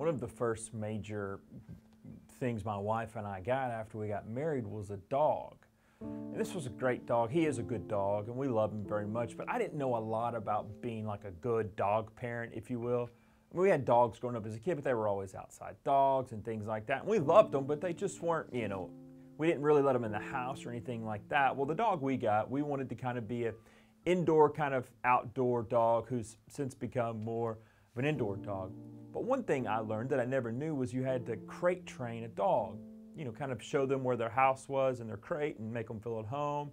One of the first major things my wife and I got after we got married was a dog. And this was a great dog. He is a good dog, and we love him very much, but I didn't know a lot about being like a good dog parent, if you will. I mean, we had dogs growing up as a kid, but they were always outside dogs and things like that. And we loved them, but they just weren't, we didn't really let them in the house or anything like that. Well, the dog we got, we wanted to kind of be an indoor kind of outdoor dog who's since become more of an indoor dog. But one thing I learned that I never knew was you had to crate train a dog. Kind of show them where their house was in their crate and make them feel at home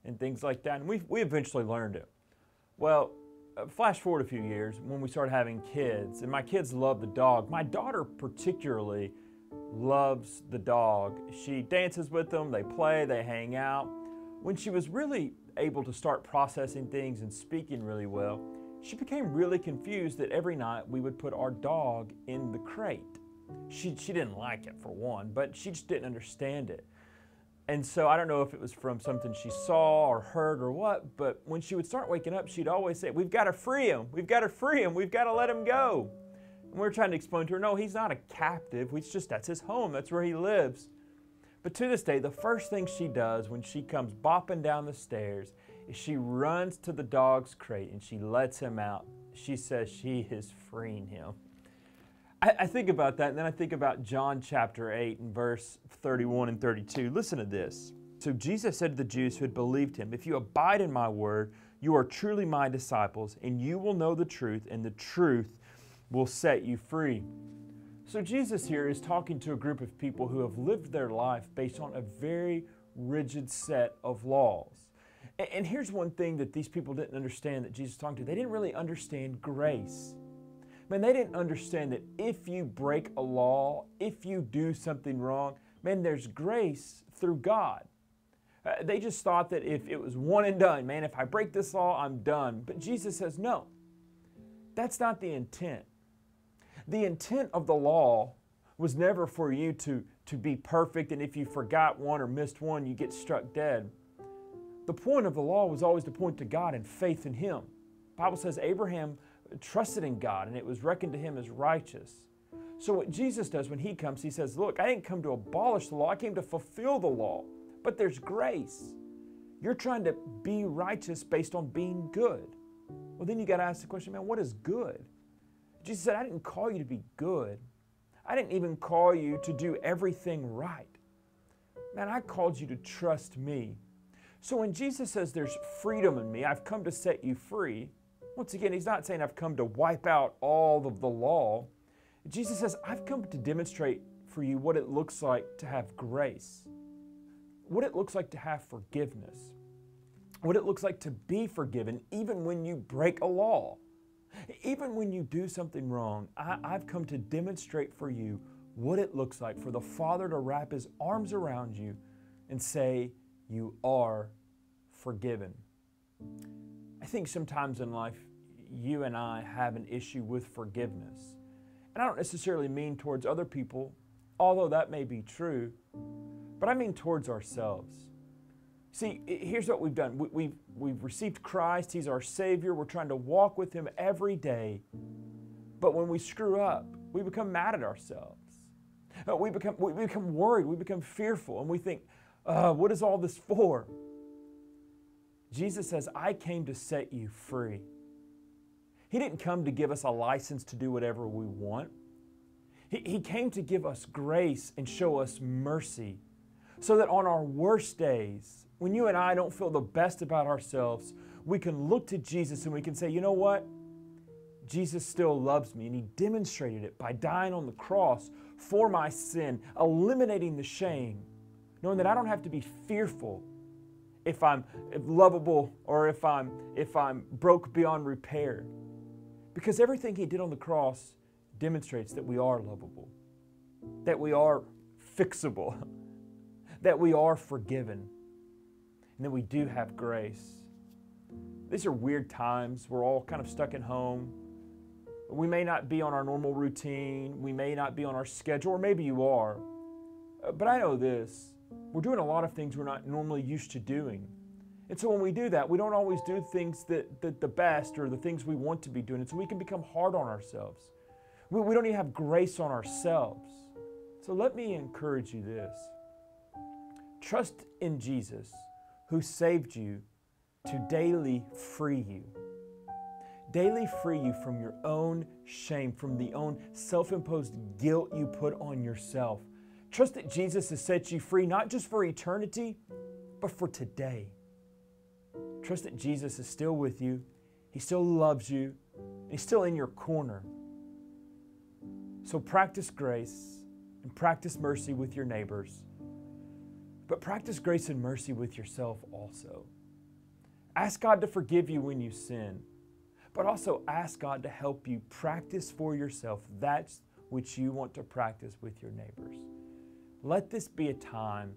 and things like that. And we eventually learned it. Well, flash forward a few years when we started having kids, and my kids love the dog. My daughter particularly loves the dog. She dances with them, they play, they hang out. When she was really able to start processing things and speaking really well, she became really confused that every night we would put our dog in the crate. She didn't like it, for one, but she just didn't understand it. And so I don't know if it was from something she saw or heard or what, but when she would start waking up, she'd always say, "We've got to free him, we've got to free him, we've got to let him go." And we were trying to explain to her, no, he's not a captive, that's his home, that's where he lives. But to this day, the first thing she does when she comes bopping down the stairs is she runs to the dog's crate and she lets him out. She says she is freeing him. I think about that, and then I think about John chapter 8 and verse 31 and 32. Listen to this. So Jesus said to the Jews who had believed him, "If you abide in my word, you are truly my disciples, and you will know the truth, and the truth will set you free." So Jesus here is talking to a group of people who have lived their life based on a very rigid set of laws. And here's one thing that these people didn't understand that Jesus was talking to. They didn't really understand grace. Man, they didn't understand that if you break a law, if you do something wrong, man, there's grace through God. They just thought that if it was one and done, man, if I break this law, I'm done. But Jesus says, no, that's not the intent. The intent of the law was never for you to be perfect, and if you forgot one or missed one, you get struck dead. The point of the law was always to point to God and faith in Him. The Bible says Abraham trusted in God, and it was reckoned to him as righteous. So what Jesus does when He comes, He says, look, I didn't come to abolish the law, I came to fulfill the law. But there's grace. You're trying to be righteous based on being good. Well, then you got to ask the question, man, what is good? Jesus said, I didn't call you to be good. I didn't even call you to do everything right. Man, I called you to trust me. So when Jesus says there's freedom in me, I've come to set you free, once again, He's not saying I've come to wipe out all of the law. Jesus says, I've come to demonstrate for you what it looks like to have grace, what it looks like to have forgiveness, what it looks like to be forgiven even when you break a law. Even when you do something wrong, I've come to demonstrate for you what it looks like for the Father to wrap His arms around you and say, you are forgiven. I think sometimes in life, you and I have an issue with forgiveness. And I don't necessarily mean towards other people, although that may be true, but I mean towards ourselves. See, here's what we've done. We've received Christ. He's our Savior. We're trying to walk with Him every day. But when we screw up, we become mad at ourselves. We become worried. We become fearful. And we think, what is all this for? Jesus says, I came to set you free. He didn't come to give us a license to do whatever we want. He came to give us grace and show us mercy so that on our worst days, when you and I don't feel the best about ourselves, we can look to Jesus and we can say, you know what? Jesus still loves me, and He demonstrated it by dying on the cross for my sin, eliminating the shame, knowing that I don't have to be fearful if I'm lovable or if I'm broke beyond repair. Because everything He did on the cross demonstrates that we are lovable, that we are fixable, that we are forgiven, and that we do have grace. These are weird times. We're all kind of stuck at home. We may not be on our normal routine. We may not be on our schedule, or maybe you are. But I know this. We're doing a lot of things we're not normally used to doing. And so when we do that, we don't always do things that the best or the things we want to be doing. And so we can become hard on ourselves. We don't even have grace on ourselves. So let me encourage you this. Trust in Jesus, who saved you to daily free you. Daily free you from your own shame, from the own self-imposed guilt you put on yourself. Trust that Jesus has set you free, not just for eternity, but for today. Trust that Jesus is still with you. He still loves you. And He's still in your corner. So practice grace and practice mercy with your neighbors. But practice grace and mercy with yourself also. Ask God to forgive you when you sin. But also ask God to help you practice for yourself that which you want to practice with your neighbors. Let this be a time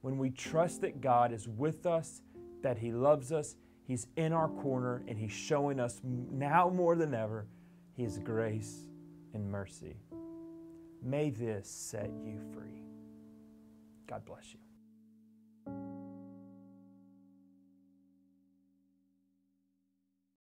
when we trust that God is with us, that He loves us, He's in our corner, and He's showing us now more than ever His grace and mercy. May this set you free. God bless you.